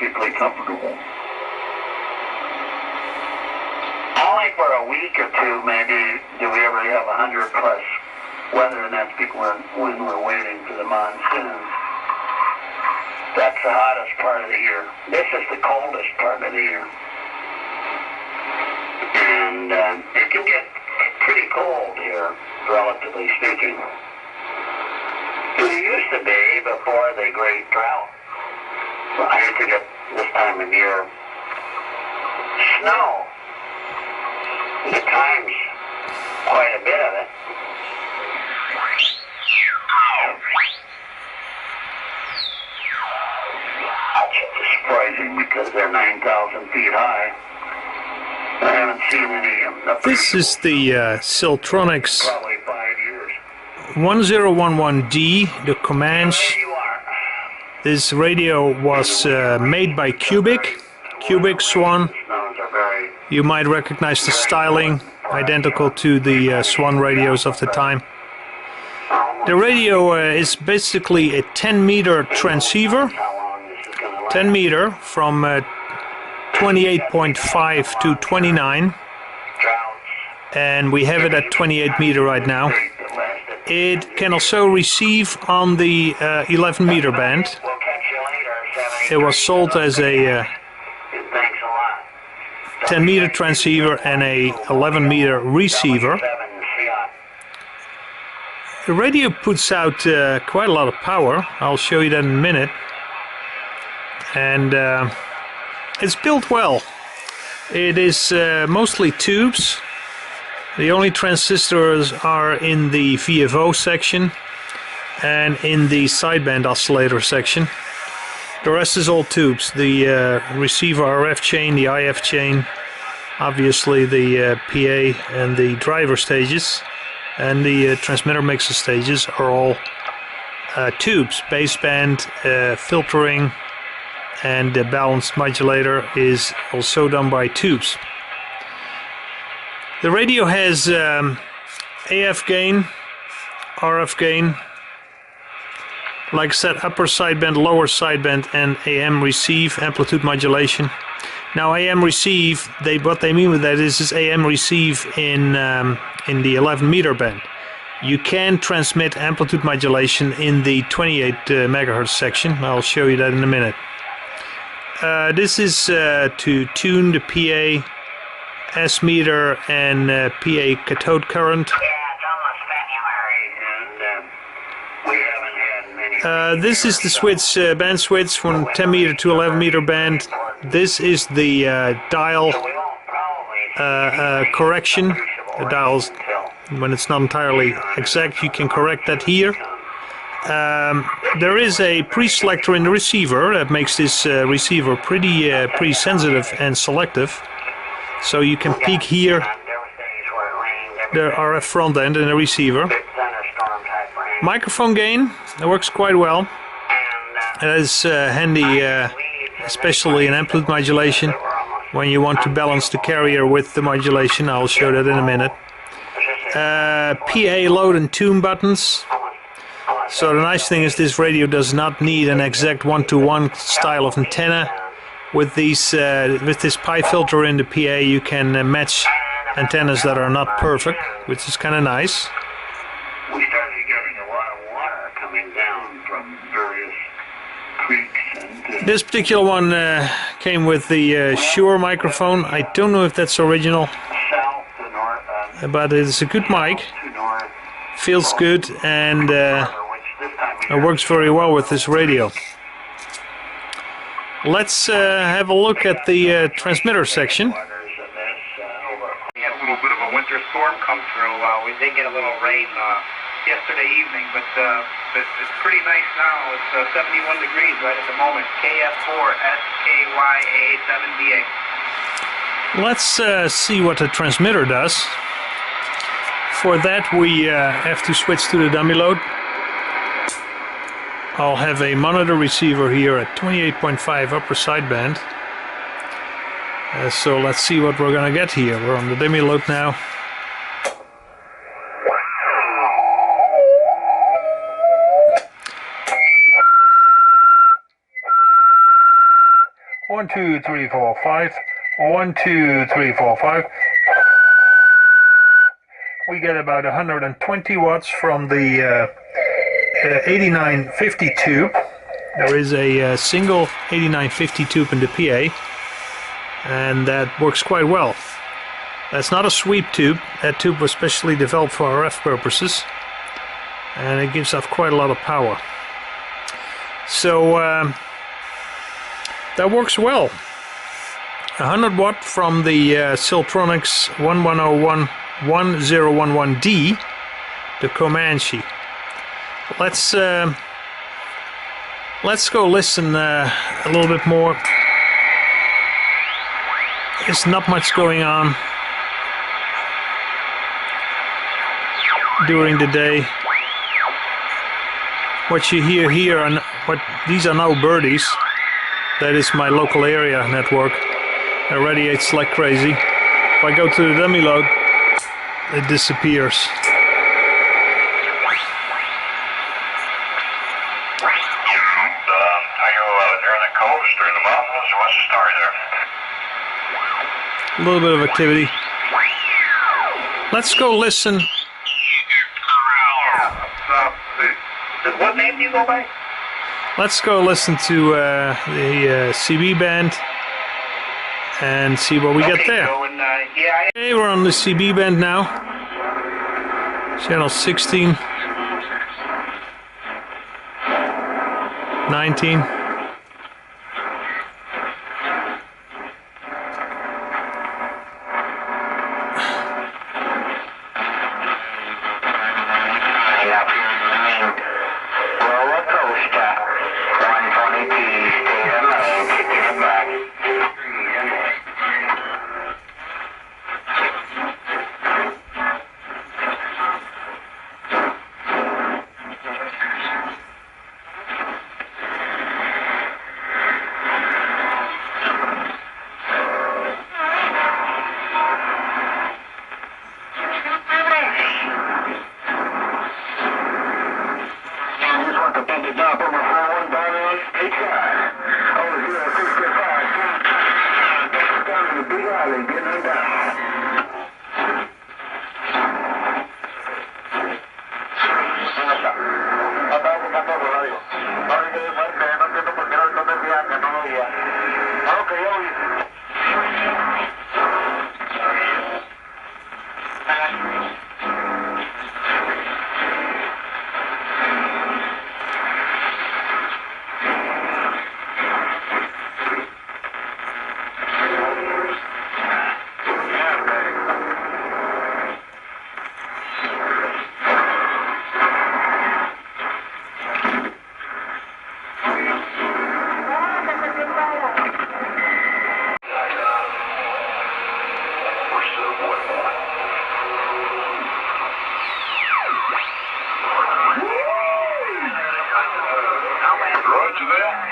perfectly comfortable. Only for a week or two, maybe, do we ever have 100 plus weather, and that's when we're waiting for the monsoon. That's the hottest part of the year. This is the coldest part of the year. And it can get pretty cold here, relatively speaking. It used to be before the Great Drought. I used to get this time of year snow. At times, quite a bit of it. That's surprising because they're 9,000 feet high. I haven't seen any of them. This is the Siltronix Probably 5 years. 1011D, the Comanche. There you are. This radio was made by Cubic Swan. Snows are very You might recognize the styling, identical to the Swan radios of the time. The radio is basically a 10-meter transceiver, how long this is going to last. 10 meter from 28.5 to 29, Droughts. and we have it at 28 meter right now. It can also receive on the 11 meter band. We'll catch you later. It was sold as a Thanks a lot. 10 meter transceiver and a 11 meter receiver. 7 Fiat. The radio puts out quite a lot of power. I'll show you that in a minute. And it's built well. It is mostly tubes. The only transistors are in the VFO section and in the sideband oscillator section. The rest is all tubes. The receiver RF chain, the IF chain, obviously the PA and the driver stages, and the transmitter mixer stages are all tubes. Baseband, filtering, and the balanced modulator is also done by tubes. The radio has AF gain, RF gain, like I said, upper sideband, lower sideband, and AM receive, amplitude modulation. Now AM receive, what they mean with that is AM receive in the 11 meter band. You can transmit amplitude modulation in the 28 megahertz section. I'll show you that in a minute. This is to tune the PA, S meter, and PA cathode current. Yeah, it's almost February, and we haven't had many. This is the switch, band switch from 10 meter to 11 meter band. This is the dial We won't probably correction. The dials, when it's not entirely exact, you can correct that here. There is a pre-selector in the receiver that makes this receiver pretty sensitive and selective. So you can peak here the RF front end in the receiver. Microphone gain, that works quite well. It is handy, especially in amplitude modulation, when you want to balance the carrier with the modulation. I'll show that in a minute. PA load and tune buttons. So the nice thing is this radio does not need an exact one-to-one style of antenna. With these, with this pi filter in the PA, you can match antennas that are not perfect, which is kind of nice. We started getting a lot of water coming down from various creeks. And This particular one came with the Shure microphone. I don't know if that's original, south to north, but it's a good mic. to north, Feels good, and which this time of it works very well with this radio. Let's have a look at the transmitter section. waters of this over. We had a little bit of a winter storm come through. We did get a little rain yesterday evening, but it's pretty nice now. It's 71 degrees right at the moment. KF4 SKYA7BA. Let's see what the transmitter does. For that we have to switch to the dummy load. I'll have a monitor receiver here at 28.5 upper sideband. So let's see what we're going to get here. We're on the dummy load now. 1, 2, 3, 4, 5. 1, 2, 3, 4, 5. We get about 120 watts from the 8950 tube. There is a single 8950 tube in the PA, and that works quite well. That's not a sweep tube. That tube was specially developed for RF purposes, and it gives off quite a lot of power. So that works well. 100 watt from the Siltronix 1101-1011D, the Comanche. Let's go listen a little bit more. There's not much going on during the day. What you hear here, and these are now birdies. That is my local area network. It radiates like crazy. If I go to the dummy load, it disappears. Are you near the coast or the mountains, or what's the story there? A little bit of activity. Let's go listen. What name do you go by? Let's go listen to the CB band and see what we get there. So, Okay, we're on the CB band now. Channel 16, 19.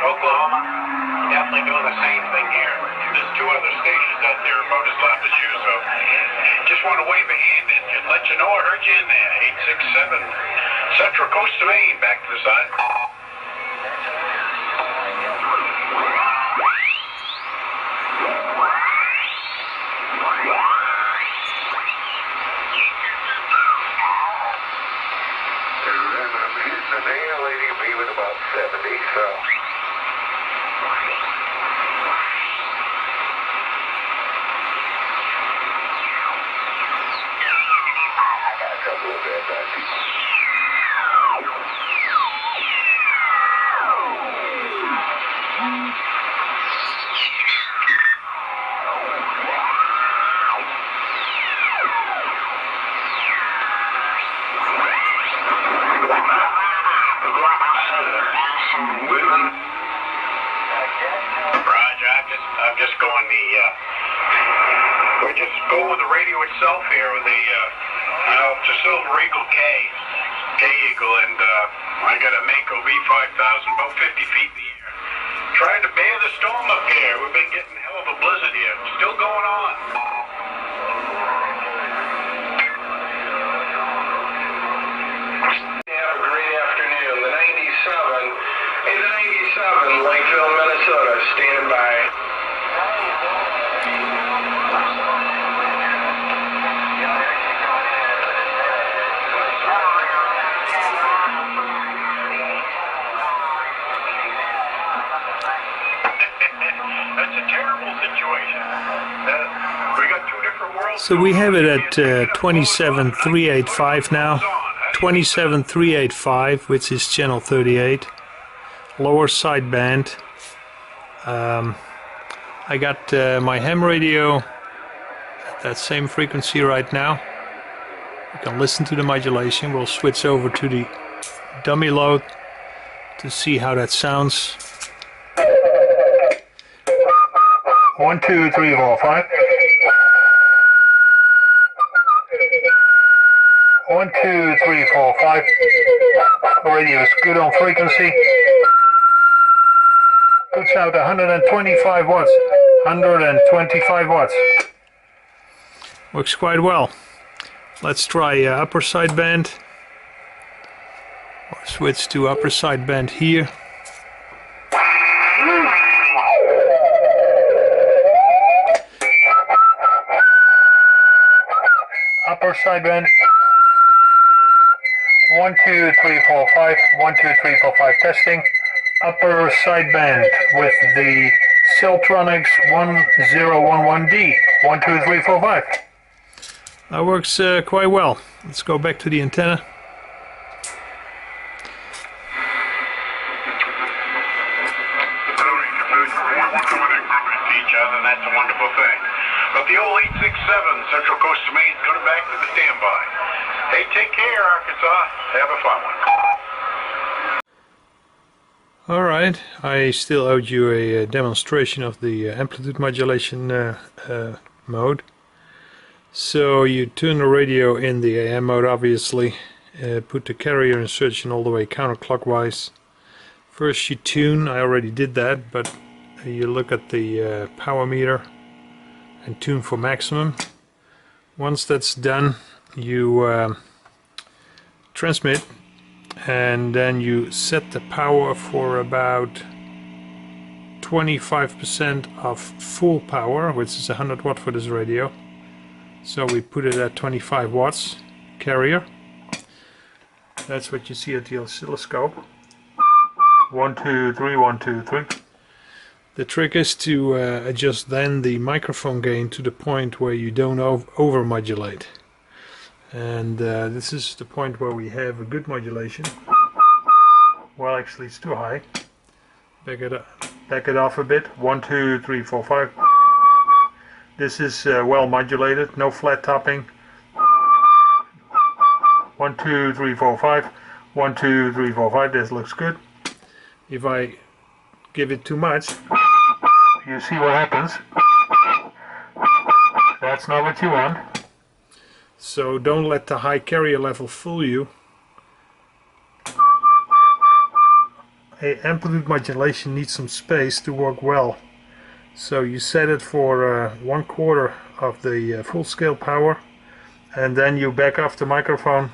Oklahoma. Definitely doing the same thing here. There's two other stations out there about as loud as you, so just want to wave a hand and let you know I heard you in there. 867 Central Coast of Maine, back to the side. About 70, so. I got a couple of bad people. I'm just going we're just going with the radio itself here with it's a Silver Eagle K Eagle, and I got a Mako V5000 about 50 feet in the air. Trying to bear the storm up here. We've been getting a hell of a blizzard here. Still going on. Have a great afternoon. The 97, Lakeville, Minnesota, standing by. That's a terrible situation. We got two different worlds. So we have it at 27.385 now. 27.385, which is channel 38. Lower sideband. I got my ham radio at that same frequency right now. You can listen to the modulation. We'll switch over to the dummy load to see how that sounds. 1, 2, 3, 4, 5. 1, 2, 3, 4, 5. The radio is good on frequency. Puts out 125 watts. 125 watts. Works quite well. Let's try upper sideband. Or switch to upper sideband here. Upper sideband. 1, 2, 3, 4, 5. 1, 2, 3, 4, 5 testing. Upper sideband with the Siltronix 1011D. 1, 2, 3, 4, 5. That works quite well. Let's go back to the antenna. Each other, and that's a wonderful thing. But the old 867 Central Coast of Maine is coming back to the standby. Hey, take care, Arkansas. Have a fun one. Alright, I still owed you a demonstration of the amplitude modulation mode. So you turn the radio in the AM mode, obviously, put the carrier insertion all the way counterclockwise. First you tune, I already did that, but you look at the power meter and tune for maximum. Once that's done, you transmit, and then you set the power for about 25% of full power, which is 100 watt for this radio. So we put it at 25 watts carrier. That's what you see at the oscilloscope. 1, 2, 3, 1, 2, 3. The trick is to adjust then the microphone gain to the point where you don't over modulate. And this is the point where we have a good modulation. Well, actually it's too high. Back it off a bit. 1, 2, 3, 4, 5. This is well modulated, no flat topping. 1, 2, 3, 4, 5. 1, 2, 3, 4, 5. This looks good. If I give it too much, you see what happens. That's not what you want. So don't let the high carrier level fool you. Amplitude modulation needs some space to work well. So you set it for 1/4 of the full scale power, and then you back off the microphone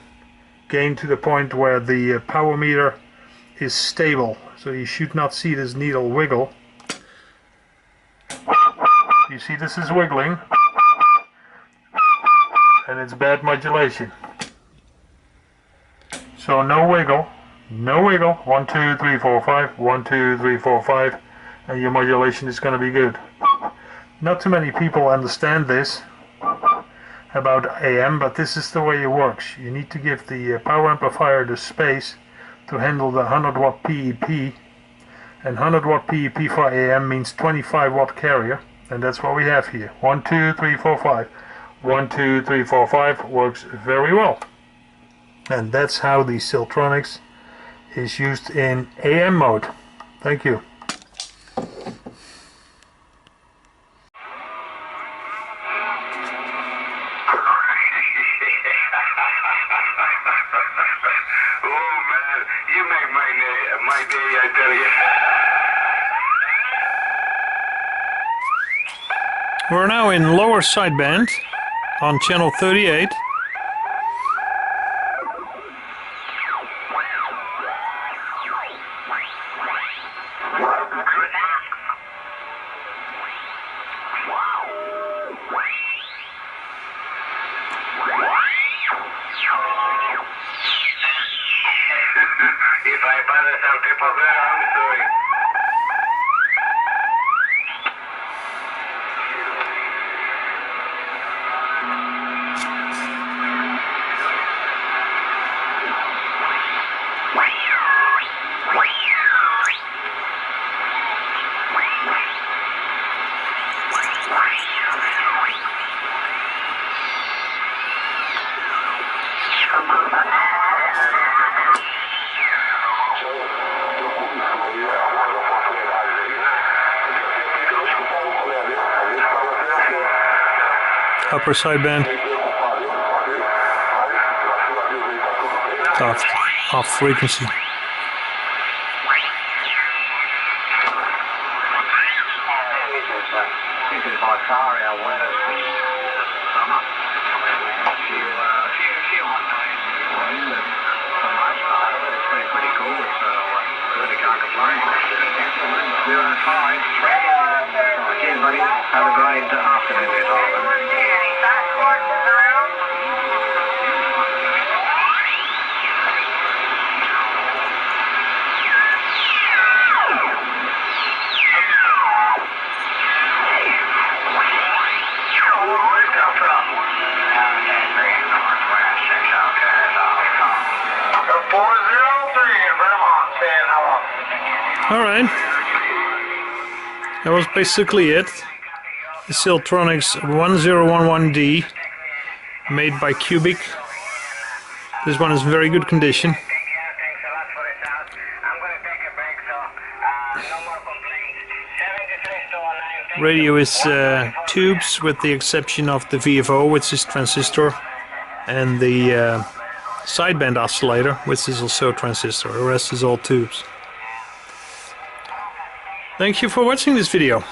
gain to the point where the power meter is stable. So you should not see this needle wiggle. You see this is wiggling, and it's bad modulation. So no wiggle, no wiggle. 1, 2, 3, 4, 5. 1, 2, 3, 4, 5. And your modulation is going to be good. Not too many people understand this about AM, but this is the way it works. You need to give the power amplifier the space to handle the 100 watt PEP, and 100 watt PEP for AM means 25 watt carrier, and that's what we have here. 1, 2, 3, 4, 5. 1, 2, 3, 4, 5 works very well. And that's how the Siltronix is used in AM mode. Thank you. We're now in lower sideband on channel 38. upper sideband. Off frequency. Have a great afternoon, Alright, that was basically it. The Siltronix 1011D, made by Cubic. This one is in very good condition. Radio is tubes, with the exception of the VFO, which is transistor, and the sideband oscillator, which is also transistor. The rest is all tubes. Thank you for watching this video.